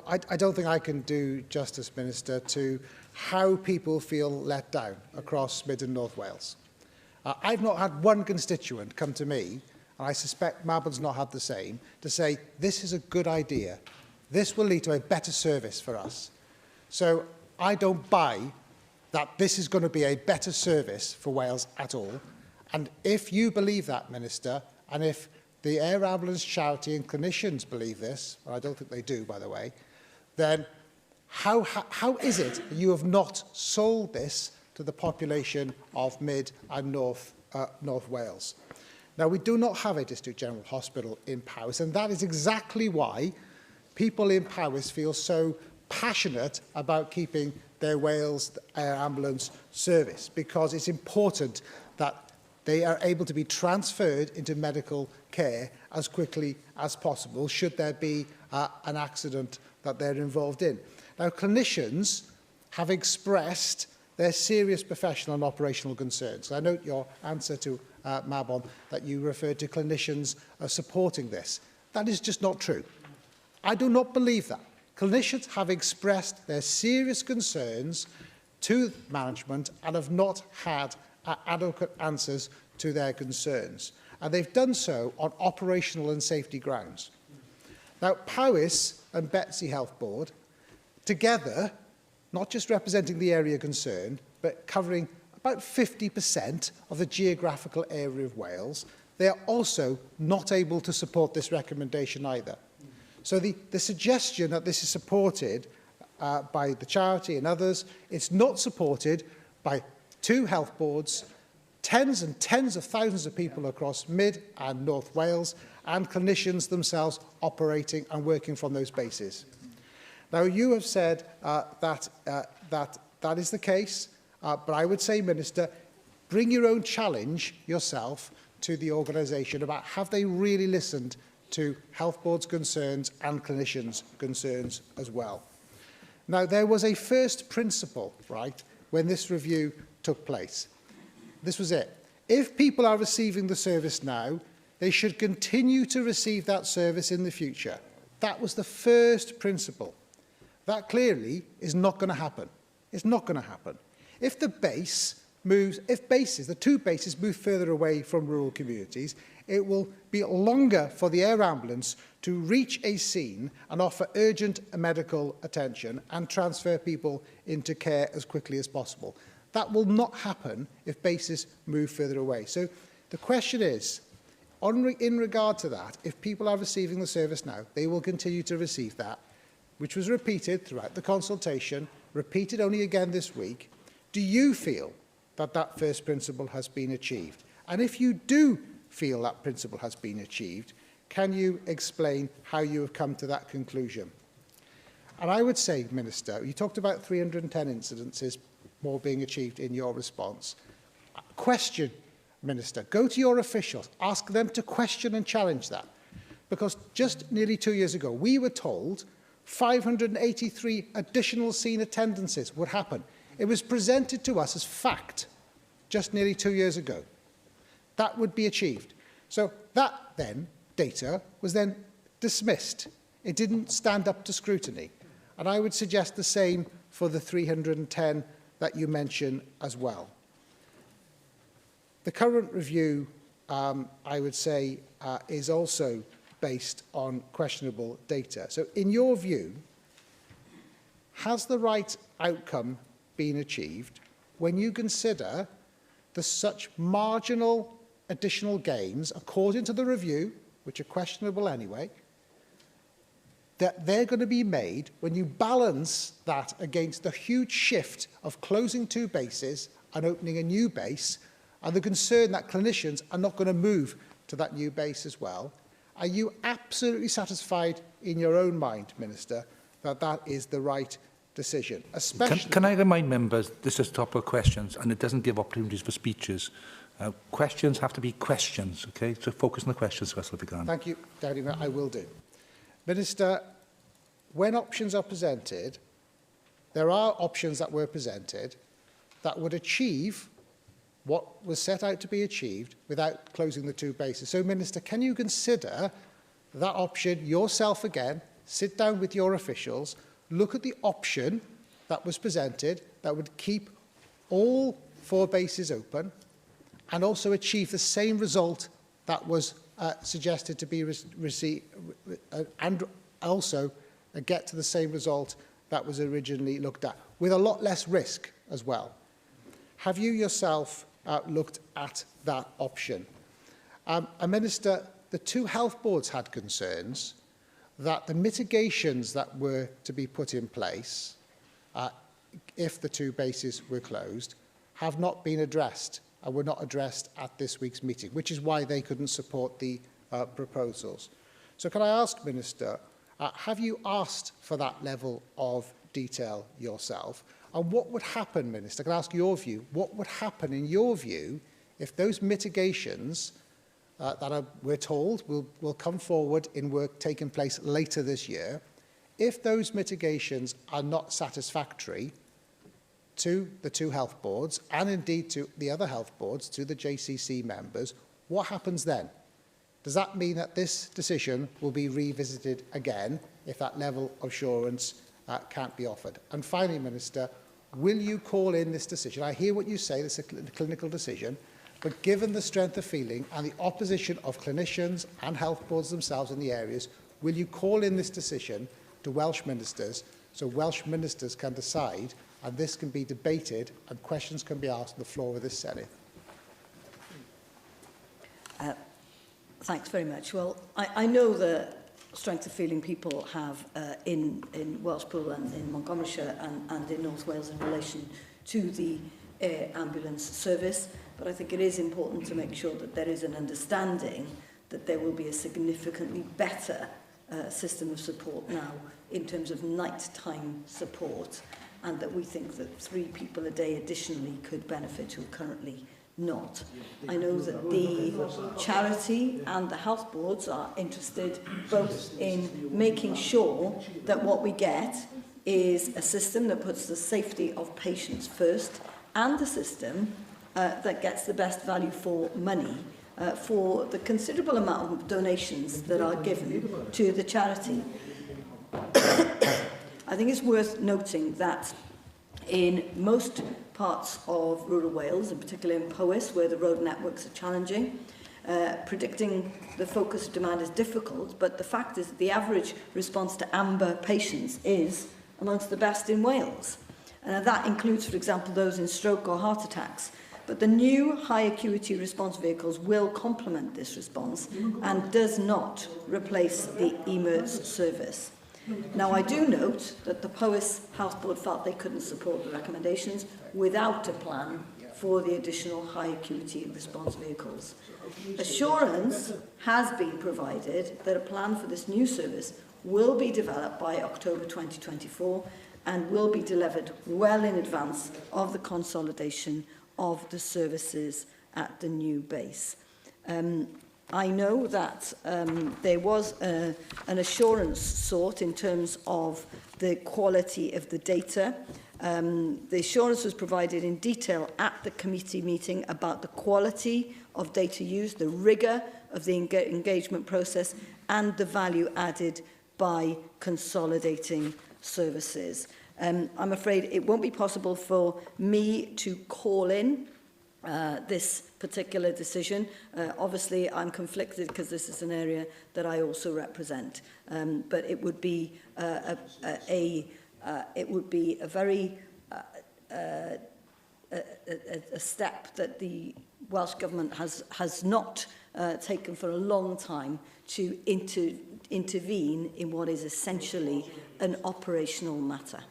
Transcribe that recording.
I don't think I can do justice, Minister, to how people feel let down across Mid and North Wales. I've not had one constituent come to me, and I suspect Mabon's not had the same, to say, this is a good idea. This will lead to a better service for us. So I don't buy that this is going to be a better service for Wales at all. And if you believe that, Minister, and if the Air Ambulance Charity and clinicians believe this, and I don't think they do, by the way, then how is it that you have not sold this to the population of Mid and North Wales? Now, we do not have a District General Hospital in Powys, and that is exactly why people in Powys feel so passionate about keeping their Wales Air Ambulance service, because it's important that they are able to be transferred into medical care as quickly as possible should there be an accident that they're involved in. Now, clinicians have expressed their serious professional and operational concerns. I note your answer to Mabon that you referred to clinicians supporting this. That is just not true. I do not believe that. Clinicians have expressed their serious concerns to management and have not had adequate answers to their concerns. And they've done so on operational and safety grounds. Now, Powys and Betsy Health Board, together, not just representing the area concerned, but covering about 50% of the geographical area of Wales, they are also not able to support this recommendation either. So the suggestion that this is supported by the charity and others, it's not supported by two health boards, tens and tens of thousands of people across Mid and North Wales, and clinicians themselves operating and working from those bases. Now, you have said that is the case, but I would say, Minister, bring your own challenge yourself to the organisation about have they really listened to health boards' concerns and clinicians' concerns as well. Now, there was a first principle, right, when this review took place. This was it. If people are receiving the service now, they should continue to receive that service in the future. That was the first principle. That clearly is not going to happen. It's not going to happen. If the base moves, the two bases move further away from rural communities, it will be longer for the air ambulance to reach a scene and offer urgent medical attention and transfer people into care as quickly as possible. That will not happen if bases move further away. So the question is, in regard to that, if people are receiving the service now, they will continue to receive that, which was repeated throughout the consultation, repeated only again this week. Do you feel that that first principle has been achieved? And if you do feel that principle has been achieved, can you explain how you have come to that conclusion? And I would say, Minister, you talked about 310 incidences more being achieved in your response. Question, Minister, go to your officials, ask them to question and challenge that. Because just nearly 2 years ago, we were told 583 additional scene attendances would happen. It was presented to us as fact just nearly 2 years ago. That would be achieved. So that then, data, was then dismissed. It didn't stand up to scrutiny. And I would suggest the same for the 310 that you mention as well. The current review, I would say, is also based on questionable data. So in your view, has the right outcome been achieved when you consider the such marginal additional gains, according to the review, which are questionable anyway, that they're going to be made when you balance that against the huge shift of closing two bases and opening a new base, and the concern that clinicians are not going to move to that new base as well? Are you absolutely satisfied in your own mind, Minister, that that is the right decision? Especially... Can I remind members, this is topical questions, and it doesn't give opportunities for speeches. Questions have to be questions, okay? So focus on the questions, Russell, if you can. Thank you, Deputy Mayor. I will do. Minister, when options are presented, there are options that were presented that would achieve what was set out to be achieved without closing the two bases. So, Minister, can you consider that option yourself again, sit down with your officials, look at the option that was presented that would keep all 4 bases open and also achieve the same result that was suggested to be received, and also get to the same result that was originally looked at, with a lot less risk as well. Have you yourself looked at that option? Minister, the 2 health boards had concerns that the mitigations that were to be put in place, if the 2 bases were closed, have not been addressed and were not addressed at this week's meeting, which is why they couldn't support the proposals. So can I ask, Minister, have you asked for that level of detail yourself? And what would happen, Minister, can I ask your view, what would happen in your view if those mitigations that we're told will come forward in work taking place later this year, if those mitigations are not satisfactory to the 2 health boards and indeed to the other health boards, to the JCC members, what happens then? Does that mean that this decision will be revisited again if that level of assurance can't be offered? And finally, Minister, will you call in this decision? I hear what you say, this is a clinical decision, but given the strength of feeling and the opposition of clinicians and health boards themselves in the areas, will you call in this decision to Welsh ministers so Welsh ministers can decide and this can be debated and questions can be asked on the floor of this Senate? Thanks very much. Well, I know the strength of feeling people have in Welshpool and in Montgomeryshire and in North Wales in relation to the ambulance service, but I think it is important to make sure that there is an understanding that there will be a significantly better system of support now in terms of nighttime support, and that we think that 3 people a day additionally could benefit who are currently not. I know that the charity and the health boards are interested both in making sure that what we get is a system that puts the safety of patients first and a system that gets the best value for money for the considerable amount of donations that are given to the charity. I think it's worth noting that in most parts of rural Wales, and particularly in Powys, where the road networks are challenging, predicting the focus of demand is difficult, but the fact is that the average response to amber patients is amongst the best in Wales. And that includes, for example, those in stroke or heart attacks. But the new high acuity response vehicles will complement this response and does not replace the ymyrryd service. Now, I do note that the Powys Health Board felt they couldn't support the recommendations without a plan for the additional high acuity response vehicles. Assurance has been provided that a plan for this new service will be developed by October 2024 and will be delivered well in advance of the consolidation of the services at the new base. I know that there was an assurance sought in terms of the quality of the data. The assurance was provided in detail at the committee meeting about the quality of data used, the rigour of the engagement process, and the value added by consolidating services. I'm afraid it won't be possible for me to call in this particular decision. Obviously, I'm conflicted because this is an area that I also represent. But it would be a very step that the Welsh Government has not taken for a long time to intervene in what is essentially an operational matter.